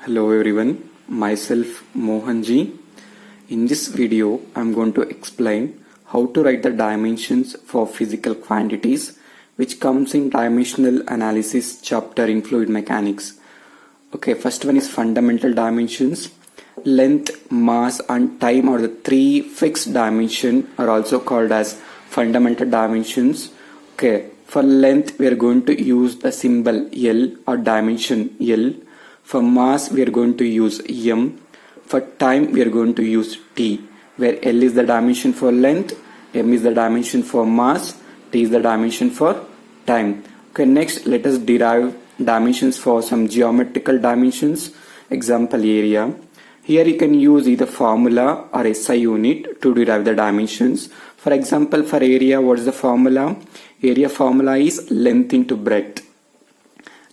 Hello everyone, myself Mohanji. In this video, I'm going to explain how to write the dimensions for physical quantities which comes in dimensional analysis chapter in fluid mechanics. Okay, first one is fundamental dimensions. Length, mass and time are the three fixed dimensions are also called as fundamental dimensions. Okay, for length we are going to use the symbol L or dimension L. For mass we are going to use m. For time we are going to use t, where L is the dimension for length, m is the dimension for mass, t is the dimension for time. Okay, next let us derive dimensions for some geometrical dimensions. Example, area. Here you can use either formula or SI unit to derive the dimensions. For example, for area, what is the formula? Area formula is length into breadth.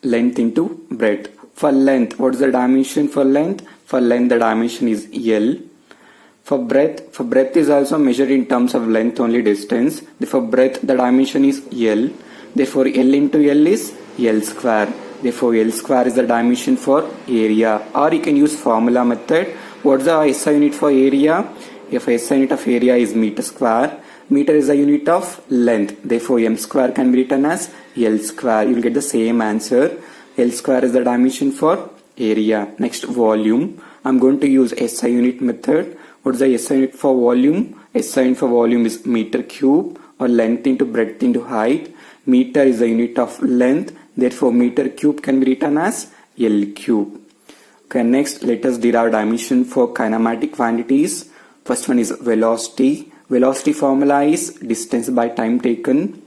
Length into breadth. For length, what is the dimension for length? For length, the dimension is L. For breadth is also measured in terms of length only, distance. For breadth, the dimension is L. Therefore, L into L is L square. Therefore, L square is the dimension for area. Or you can use formula method. What is the SI unit for area? If SI unit of area is meter square, meter is the unit of length. Therefore, m square can be written as L square. You will get the same answer. L square is the dimension for area. Next, volume. I'm going to use SI unit method. What is the SI unit for volume? SI unit for volume is meter cube, or length into breadth into height. Meter is the unit of length. Therefore, meter cube can be written as L cube. Okay, next let us derive dimension for kinematic quantities. First one is velocity. Velocity formula is distance by time taken.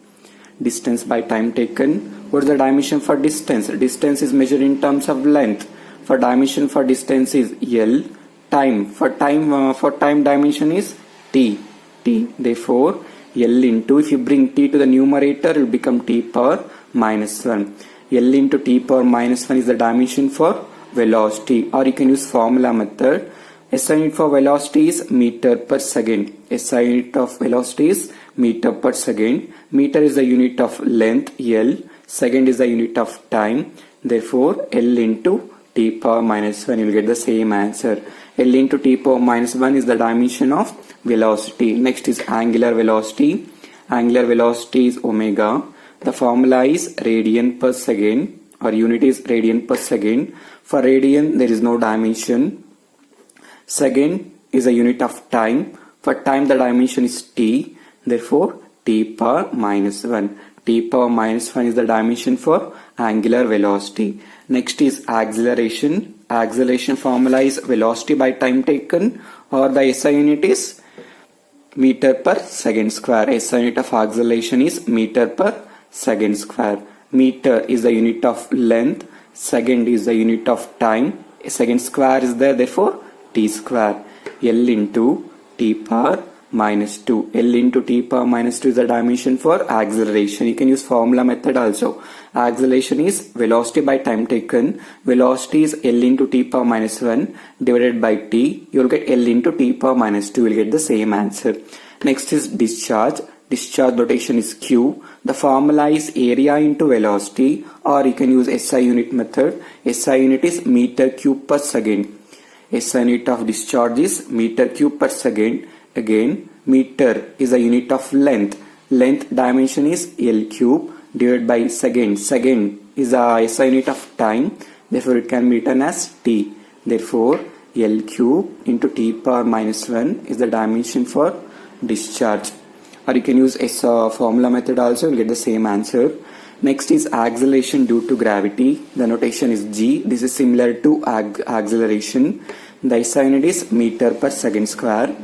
Distance by time taken. What is the dimension for distance? Distance is measured in terms of length. For dimension for distance is L. Time for time dimension is t. Therefore, L into, if you bring t to the numerator, it will become t power minus 1. L into t power minus 1 is the dimension for velocity, or you can use formula method. SI unit for velocity is meter per second. SI unit of velocity is meter per second. Meter is the unit of length L. Second is the unit of time. Therefore, L into t power minus 1, you will get the same answer. L into t power minus 1 is the dimension of velocity. Next is angular velocity. Angular velocity is omega. The formula is radian per second, or unit is radian per second. For radian, there is no dimension. Second is a unit of time. For time, the dimension is t. Therefore, t power minus 1. T power minus 1 is the dimension for angular velocity. Next is acceleration. Acceleration formula is velocity by time taken, or the SI unit is meter per second square. SI unit of acceleration is meter per second square. Meter is the unit of length. Second is the unit of time. Second square is there, therefore t square. L into t power minus 2. L into t power minus 2 is the dimension for acceleration. You can use formula method also. Acceleration is velocity by time taken. Velocity is L into t power minus 1 divided by t. You will get L into t power minus 2. You will get the same answer. Next is discharge. Discharge notation is Q. The formula is area into velocity, or you can use SI unit method. SI unit is meter cube per second. SI unit of discharge is meter cube per second. Again, meter is a unit of length. Length dimension is L cube divided by second. Second is a SI unit of time. Therefore, it can be written as t. Therefore, L cube into t power minus 1 is the dimension for discharge. Or you can use formula method also, you'll get the same answer. Next is acceleration due to gravity. The notation is G. This is similar to acceleration. The SI unit is meter per second square.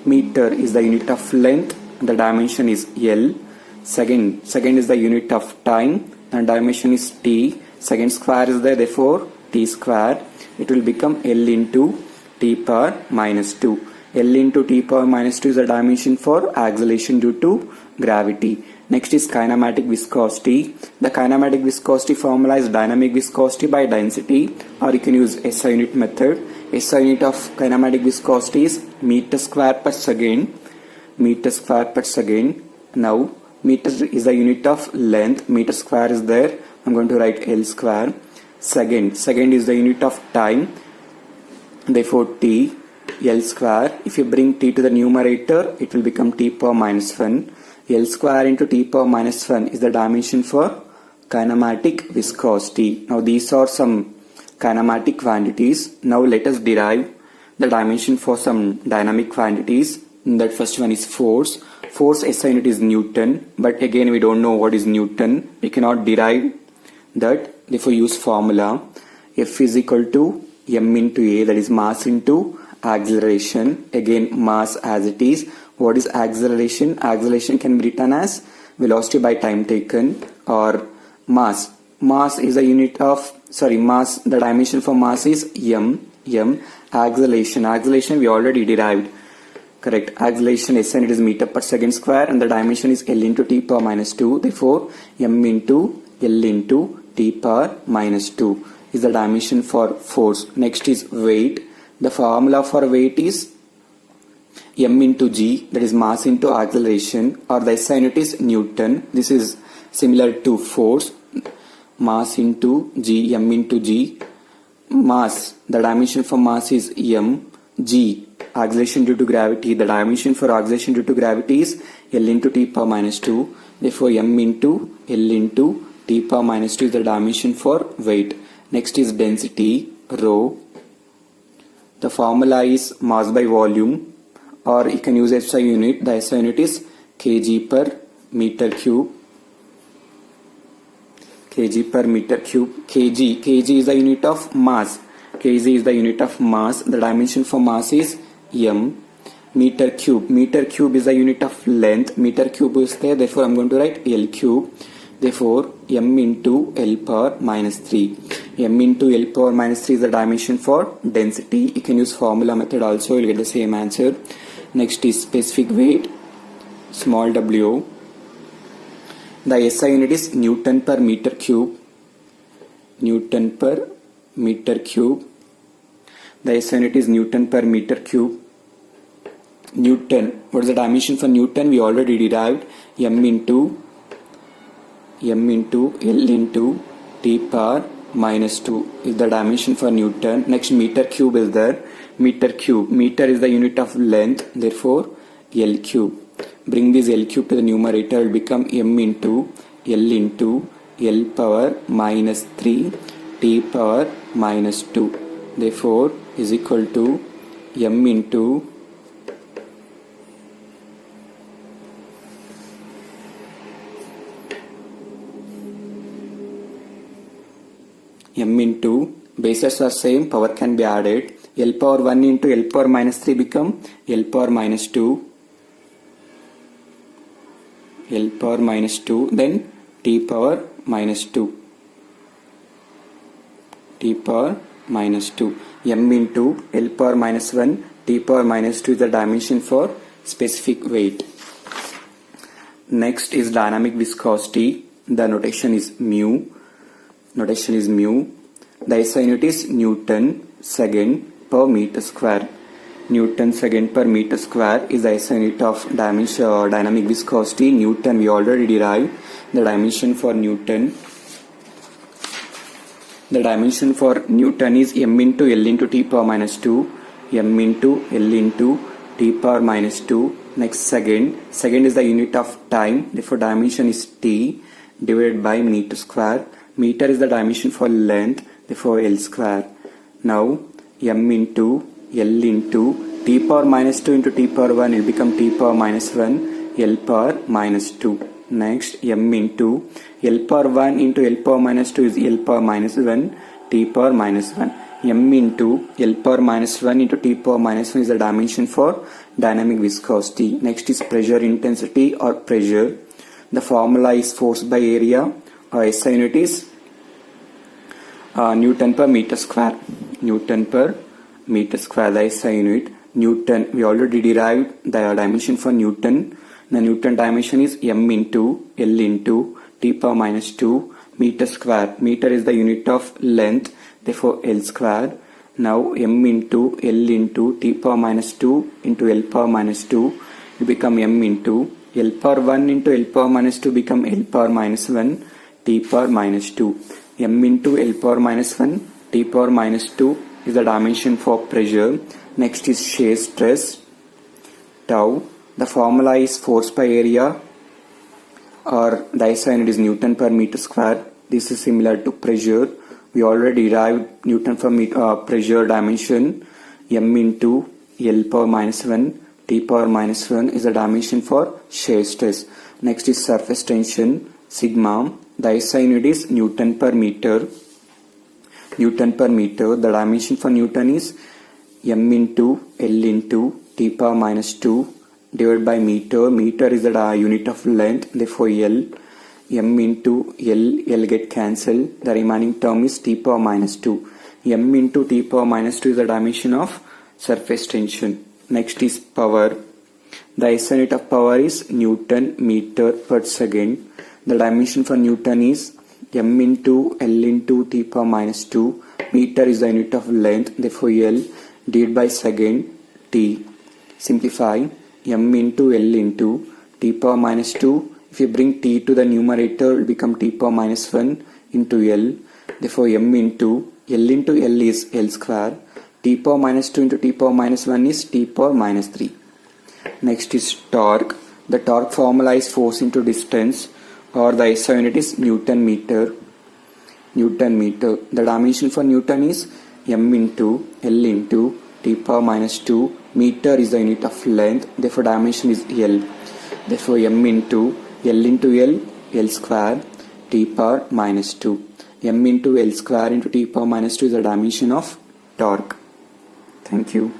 Meter is the unit of length. The dimension is L. Second is the unit of time, and dimension is t. Second square is there, therefore t square. It will become L into t power minus 2. L into t power minus 2 is the dimension for acceleration due to gravity. Next is kinematic viscosity. The kinematic viscosity formula is dynamic viscosity by density, or you can use SI unit method. SI unit of kinematic viscosity is meter square per second. Meter square per second. Now, meter is the unit of length. Meter square is there. I'm going to write L square. Second is the unit of time. Therefore, t, L square. If you bring t to the numerator, it will become t power minus 1. L square into t power minus 1 is the dimension for kinematic viscosity. Now, these are some kinematic quantities. Now, let us derive the dimension for some dynamic quantities. That first one is force. Force SI unit is Newton, but again we don't know what is Newton. We cannot derive that. Therefore, use formula. F is equal to m into a, that is mass into acceleration. Again, mass as it is. What is acceleration? Acceleration can be written as velocity by time taken, or mass. Mass is a unit of, mass, the dimension for mass is m. Acceleration we already derived. Correct. Acceleration SI unit is meter per second square, and the dimension is L into t power minus 2. Therefore, m into L into t power minus 2 is the dimension for force. Next is weight. The formula for weight is m into g, that is mass into acceleration, or the SI unit is Newton. This is similar to force. Mass into g, m into g. Mass, the dimension for mass is m. G, acceleration due to gravity. The dimension for acceleration due to gravity is L into t power minus 2. Therefore, m into L into t power minus 2 is the dimension for weight. Next is density, rho. The formula is mass by volume, or you can use SI unit. The SI unit is kg per meter cube. Kg per meter cube. Kg is the unit of mass. Kg is the unit of mass. The dimension for mass is m. Meter cube is the unit of length. Meter cube is there, therefore I'm going to write L cube. Therefore, m into L power minus 3. M into L power minus 3 is the dimension for density. You can use formula method also, you'll get the same answer. Next is specific weight, small w. The SI unit is Newton per meter cube. Newton per meter cube. The SI unit is Newton per meter cube. Newton, what is the dimension for Newton? We already derived. M into L into t power minus 2 is the dimension for Newton. Next, meter cube is there. Meter is the unit of length, therefore L cube. Bring this L cube to the numerator, it will become m into L power minus 3 t power minus 2. Therefore, is equal to m into bases are same, power can be added. L power 1 into L power minus 3 become L power minus 2. L power minus 2, then t power minus 2. T power minus 2. M into L power minus 1, t power minus 2 is the dimension for specific weight. Next is dynamic viscosity. The notation is mu. The SI unit is Newton second per meter square. Newton second per meter square is the SI unit of dimension or dynamic viscosity. Newton we already derived. The dimension for Newton. The dimension for Newton is m into L into t power minus 2. M into L into t power minus 2. Next, second is the unit of time. Therefore, dimension is t divided by meter square. Meter is the dimension for length. Therefore, L square. Now, m into L into t power minus 2 into t power 1 will become t power minus 1, L power minus 2. Next, m into L power 1 into L power minus 2 is L power minus 1, t power minus 1. M into L power minus 1 into t power minus 1 is the dimension for dynamic viscosity. Next is pressure intensity or pressure. The formula is force by area. SI unit is Newton per meter square. Newton per meter square, the SI unit. Newton, we already derived the dimension for Newton. The Newton dimension is m into L into t power minus 2 meter square. Meter is the unit of length, therefore L square. Now m into L into t power minus 2 into L power minus 2 will become m into L power 1 into L power minus 2 become L power minus 1 t power minus 2. m into L power minus 1 T power minus 2 is the dimension for pressure. Next is shear stress. Tau, the formula is force by area, or the SI unit is Newton per meter square. This is similar to pressure. We already derived Newton per meter pressure dimension. M into L power minus 1 T power minus 1 is the dimension for shear stress. Next is surface tension. Sigma, the SI unit is Newton per meter. Newton per meter, the dimension for Newton is M into L into T power minus 2 divided by meter. Meter is the unit of length, therefore L. M into L get cancelled. The remaining term is T power minus 2. M into T power minus 2 is the dimension of surface tension. Next is power. The SI unit of power is Newton meter per second. The dimension for Newton is M into L into T power minus 2. Meter is the unit of length, therefore L divided by second T. Simplify. M into L into T power minus 2. If you bring T to the numerator, it will become T power minus 1 into L. Therefore M into L is L square. T power minus 2 into T power minus 1 is T power minus 3. Next is torque. The torque formula is force into distance, or the SI unit is Newton meter. Newton meter. The dimension for Newton is M into L into T power minus 2. Meter is the unit of length, therefore dimension is L. Therefore M into L, L square, T power minus 2. M into L square into T power minus 2 is the dimension of torque. Thank you.